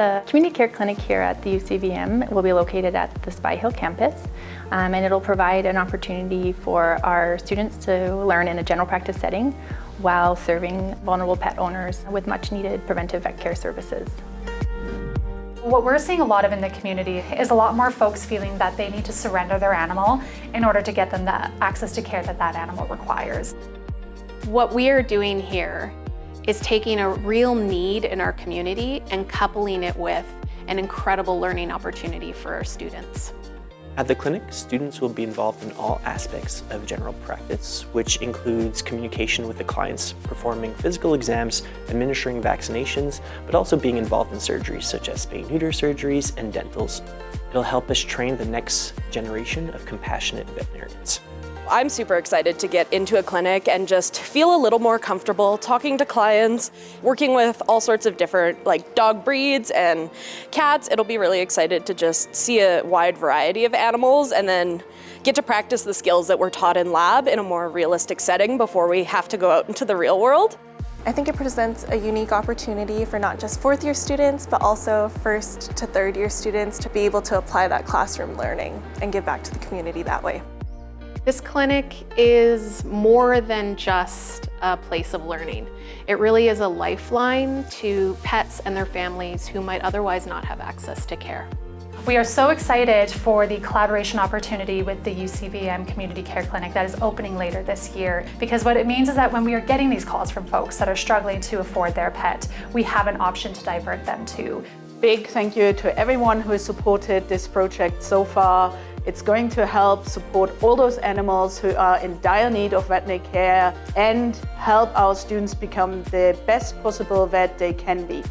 The community care clinic here at the UCVM will be located at the Spy Hill campus, and it'll provide an opportunity for our students to learn in a general practice setting while serving vulnerable pet owners with much needed preventive vet care services. What we're seeing a lot of in the community is a lot more folks feeling that they need to surrender their animal in order to get them the access to care that that animal requires. What we are doing here is taking a real need in our community and coupling it with an incredible learning opportunity for our students. At the clinic, students will be involved in all aspects of general practice, which includes communication with the clients, performing physical exams, administering vaccinations, but also being involved in surgeries such as spay-neuter surgeries and dentals. It'll help us train the next generation of compassionate veterinarians. I'm super excited to get into a clinic and just feel a little more comfortable talking to clients, working with all sorts of different dog breeds and cats. It'll be really excited to just see a wide variety of animals and then get to practice the skills that we're taught in lab in a more realistic setting before we have to go out into the real world. I think it presents a unique opportunity for not just fourth-year students, but also first to third-year students to be able to apply that classroom learning and give back to the community that way. This clinic is more than just a place of learning. It really is a lifeline to pets and their families who might otherwise not have access to care. We are so excited for the collaboration opportunity with the UCVM Community Care Clinic that is opening later this year, because what it means is that when we are getting these calls from folks that are struggling to afford their pet, we have an option to divert them to. Big thank you to everyone who has supported this project so far. It's going to help support all those animals who are in dire need of veterinary care and help our students become the best possible vet they can be.